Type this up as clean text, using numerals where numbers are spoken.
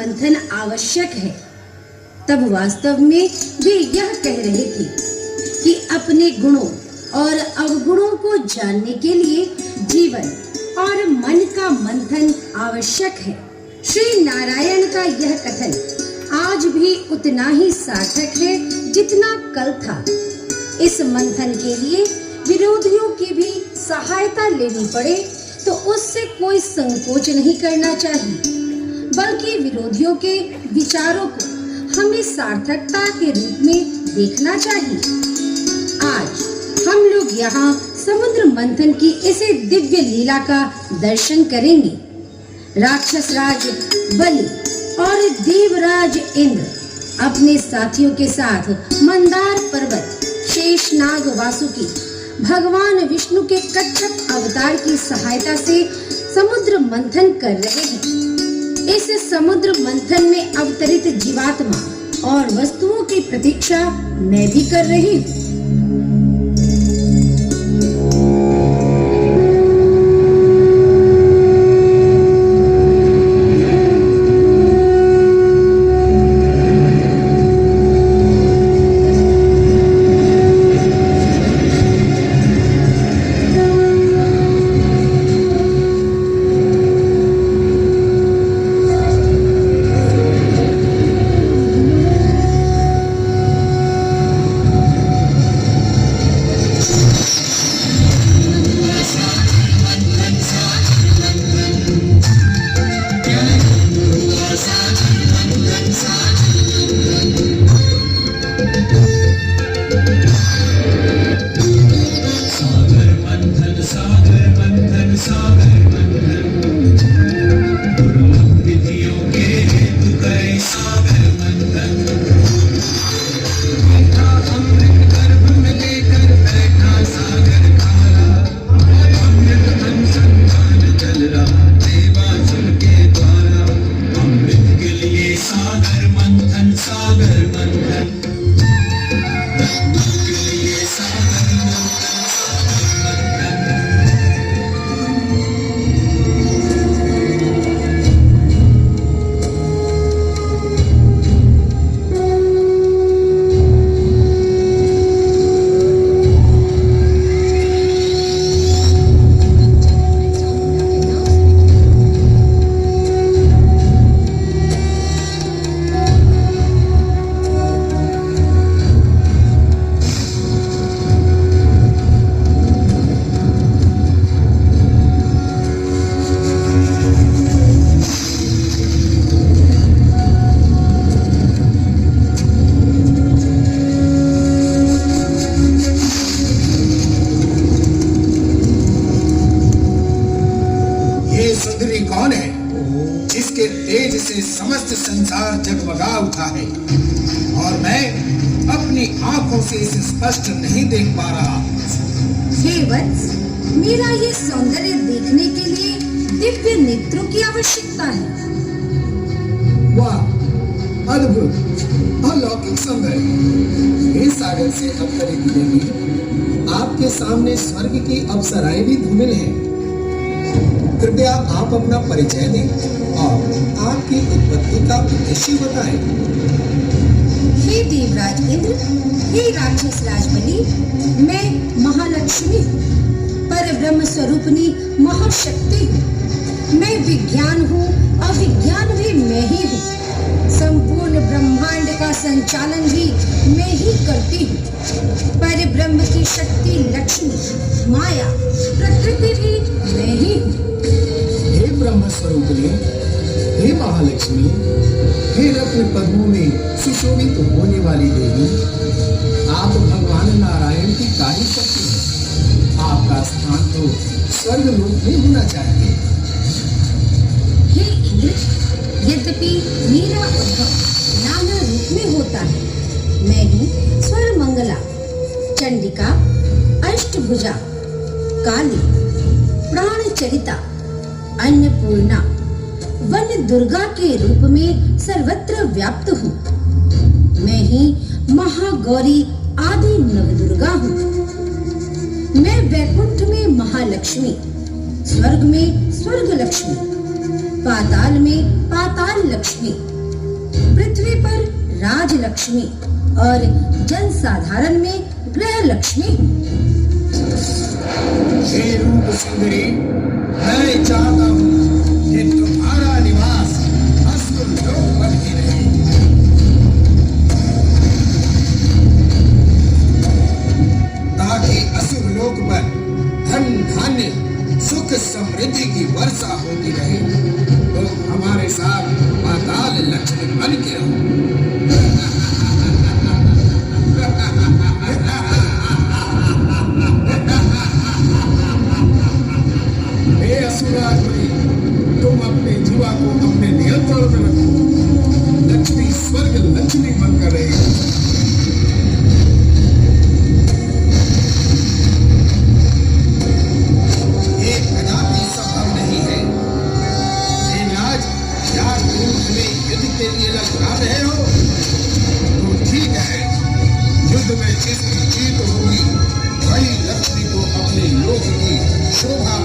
मंथन आवश्यक है, तब वास्तव में वे यह कह रहे थे कि अपने गुणों और अवगुणों को जानने के लिए जीवन और मन का मंथन आवश्यक है। श्री नारायण का यह कथन आज भी उतना ही सार्थक है जितना कल था। इस मंथन के लिए विरोधियों की भी सहायता लेनी पड़े तो उससे कोई संकोच नहीं करना चाहिए, बल्कि विरोधियों के विचारों को हमें सार्थकता के रूप में देखना चाहिए। आज हम लोग यहाँ समुद्र मंथन की इस दिव्य लीला का दर्शन करेंगे। राक्षस राज बलि और देवराज इंद्र अपने साथियों के साथ मंदार पर्वत शेषनाग वासुकी भगवान विष्णु के कच्छप अवतार की सहायता से समुद्र मंथन कर रहे हैं। इस समुद्र मंथन में अवतरित जीवात्मा और वस्तुओं की प्रतीक्षा मैं भी कर रही हूँ। कौन है जिसके तेज से समस्त संसार जगमगा उठा है और मैं अपनी आंखों से इसे स्पष्ट नहीं देख पा रहा। हे वत्स, मेरा ये सौंदर्य देखने के लिए दिव्य नेत्रों की आवश्यकता है। वाह, अद्भुत, अलौकिक सौंदर्य। इस सागर से अवतरित देवी, आपके सामने स्वर्ग की अप्सराएं भी धूमिल हैं। कृपया आप अपना परिचय दें और आपकी उत्पत्ति का उद्देश्य बताएं। हे देवराज इंद्र, हे राक्षस राज बलि, मैं महालक्ष्मी हूँ, पर ब्रह्म स्वरूपिणी महाशक्ति हूँ। मैं विज्ञान हूँ, अविज्ञान भी मैं ही हूँ। संपूर्ण ब्रह्मांड का संचालन भी मैं ही करती हूँ। पर ब्रह्म की शक्ति लक्ष्मी, माया, प्रकृति भी मैं ही हूँ। हे ब्रह्म स्वरूपिणी, हे महालक्ष्मी, हे रत्न पद्मों में सुशोभित होने वाली देवी, आप भगवान नारायण की कार्य शक्ति हैं। आपका स्थान तो स्वर्ग लोक में होना चाहिए। हे इंद्र, यद्यपि मेरा उद्भव नाना रूप में होता है, मैं ही स्वर मंगला, चंडिका, अष्टभुजा, काली, प्राणचरिता, अन्नपूर्णा, वन दुर्गा के रूप में सर्वत्र व्याप्त हूँ। मैं ही महागौरी आदि नवदुर्गा हूँ। मैं वैकुंठ में महालक्ष्मी, स्वर्ग में स्वर्ग लक्ष्मी, पाताल में पाताल लक्ष्मी, पृथ्वी पर राजलक्ष्मी और जनसाधारण में गृह लक्ष्मी। हे रूप सुंदरी, मैं चाहता हूँ कि तुम्हारा निवास असुर लोक पर ही रहे, ताकि असुर लोक पर धन धान्य सुख समृद्धि की वर्षा होती रहे। तो हमारे साथ पाताल लक्ष्मी बन के रहो। हे असुराधुरी, तुम अपने जीवा को अपने नियंत्रण में रखो। लक्ष्मी स्वर्ग लक्ष्मी बनकर रहेगी। ये कदापि संभव नहीं है। आज क्या तुम हमें युद्ध के लिए लगा रहे हो? तो ठीक है, युद्ध में जिसकी जीत होगी वही लक्ष्मी को अपने लोक की शोभा